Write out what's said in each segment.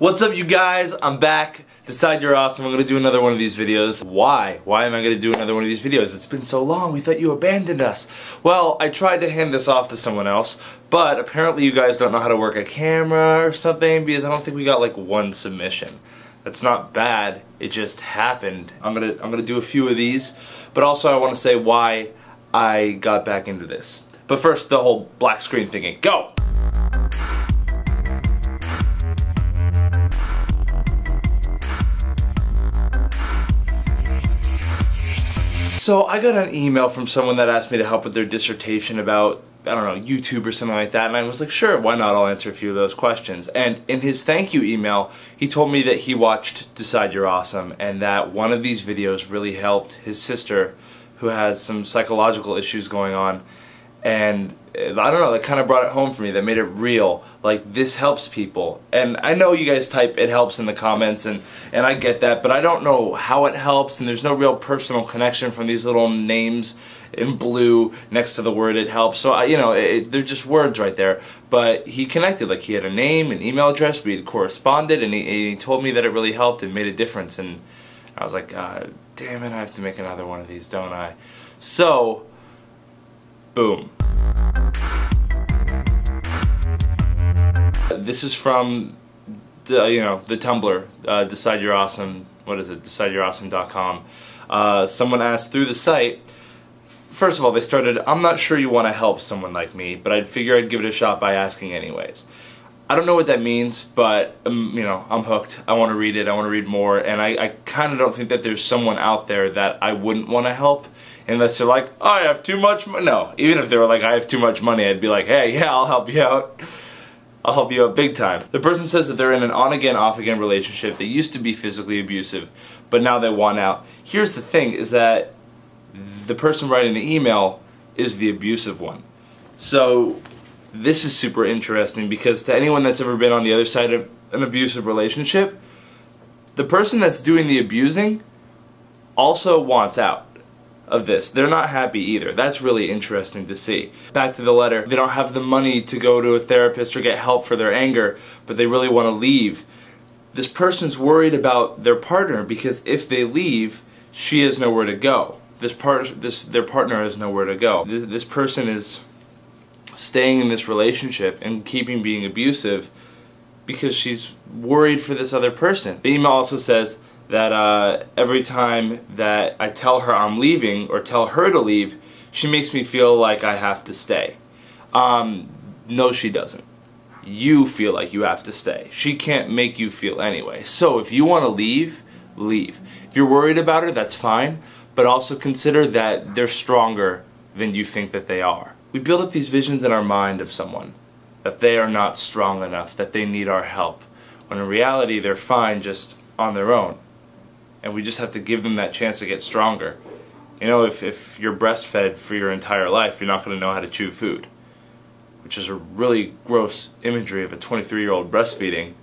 What's up, you guys? I'm back. Decide You're Awesome. I'm going to do another one of these videos. Why? Why am I going to do another one of these videos? It's been so long. We thought you abandoned us. Well, I tried to hand this off to someone else, but apparently you guys don't know how to work a camera or something, because I don't think we got like one submission. That's not bad. It just happened. I'm gonna do a few of these, but also I want to say why I got back into this. But first, the whole black screen thingy. Go! So I got an email from someone that asked me to help with their dissertation about, I don't know, YouTube or something like that, and I was like, sure, why not? I'll answer a few of those questions. And in his thank you email, he told me that he watched Decide You're Awesome, and that one of these videos really helped his sister, who has some psychological issues going on. And I don't know, that kind of brought it home for me, that made it real. Like, this helps people. And I know you guys type "it helps" in the comments, and I get that, but I don't know how it helps, and there's no real personal connection from these little names in blue next to the word "it helps." So, you know, they're just words right there. But he connected, like he had a name, an email address, we had corresponded, and he told me that it really helped and made a difference. And I was like, damn it, I have to make another one of these, don't I? So, boom. This is from, the Tumblr, Decide You're Awesome. What is it? DecideYou'reAwesome.com. Someone asked through the site. First of all, they started, "I'm not sure you want to help someone like me, but I'd figure I'd give it a shot by asking anyways." I don't know what that means, but I'm hooked. I want to read it. I want to read more, and I kind of don't think that there's someone out there that I wouldn't want to help. Unless they're like, "Oh, I have too much money." No, even if they were like, "I have too much money," I'd be like, "Hey, yeah, I'll help you out. I'll help you out big time." The person says that they're in an on-again, off-again relationship that used to be physically abusive, but now they want out. Here's the thing, is that the person writing the email is the abusive one. So this is super interesting, because to anyone that's ever been on the other side of an abusive relationship, the person that's doing the abusing also wants out of this. They're not happy either. That's really interesting to see. Back to the letter. They don't have the money to go to a therapist or get help for their anger, but they really want to leave. This person's worried about their partner, because if they leave, she has nowhere to go. Their partner has nowhere to go. This person is staying in this relationship and keeping being abusive because she's worried for this other person. The email also says that every time that I tell her I'm leaving, or tell her to leave, she makes me feel like I have to stay. No, she doesn't. You feel like you have to stay. She can't make you feel anyway. So if you want to leave, leave. If you're worried about her, that's fine, but also consider that they're stronger than you think that they are. We build up these visions in our mind of someone, that they are not strong enough, that they need our help, when in reality they're fine just on their own. And we just have to give them that chance to get stronger. You know, if you're breastfed for your entire life, you're not going to know how to chew food. Which is a really gross imagery of a 23-year-old breastfeeding.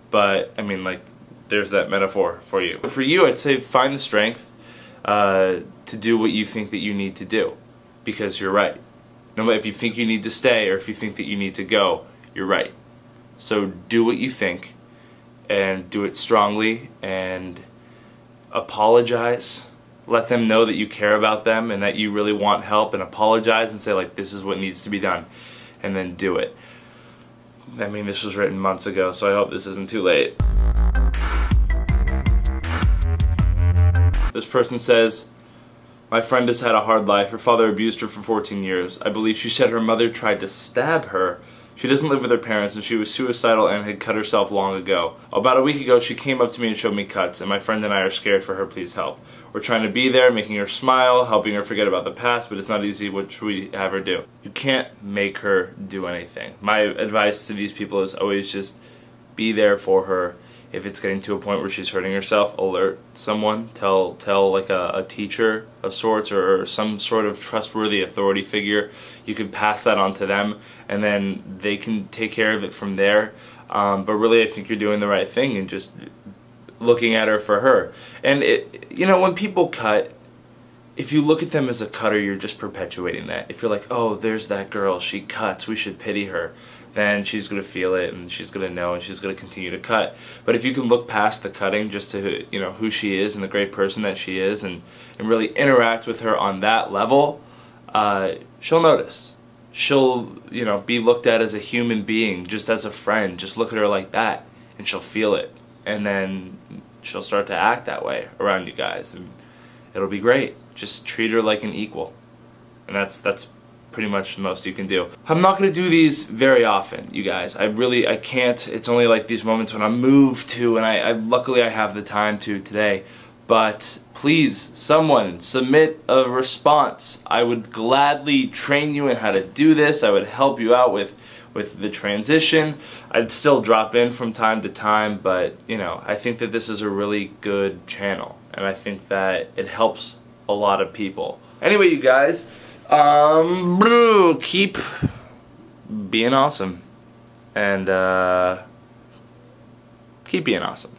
But, I mean, like, there's that metaphor for you. But for you, I'd say find the strength to do what you think that you need to do. Because you're right. No matter if you think you need to stay or if you think that you need to go, you're right. So do what you think, and do it strongly, and apologize. Let them know that you care about them and that you really want help, and apologize and say, like, this is what needs to be done, and then do it. I mean, this was written months ago, so I hope this isn't too late. This person says, "My friend has had a hard life. Her father abused her for 14 years. I believe she said her mother tried to stab her. She doesn't live with her parents, and she was suicidal and had cut herself long ago. About a week ago, she came up to me and showed me cuts, and my friend and I are scared for her. Please help. We're trying to be there, making her smile, helping her forget about the past, but it's not easy. What should we have her do?" You can't make her do anything. My advice to these people is always just be there for her. If it's getting to a point where she's hurting herself, alert someone, tell like a teacher of sorts, or some sort of trustworthy authority figure. You can pass that on to them, and then they can take care of it from there. But really, I think you're doing the right thing and just looking at her for her. And you know, when people cut, if you look at them as a cutter, you're just perpetuating that. If you're like, "Oh, there's that girl, she cuts, we should pity her," then she's going to feel it, and she's going to know, and she's going to continue to cut. But if you can look past the cutting just to, you know, who she is and the great person that she is, and really interact with her on that level, she'll notice. She'll, you know, be looked at as a human being, just as a friend. Just look at her like that, and she'll feel it. And then she'll start to act that way around you guys, and it'll be great. Just treat her like an equal. And that's pretty much the most you can do. I'm not going to do these very often, you guys. I can't. It's only like these moments when I'm moved to, and luckily I have the time to today. But please, someone submit a response. I would gladly train you in how to do this. I would help you out with the transition. I'd still drop in from time to time, but you know, I think that this is a really good channel, and I think that it helps a lot of people. Anyway, you guys, keep being awesome, and keep being awesome.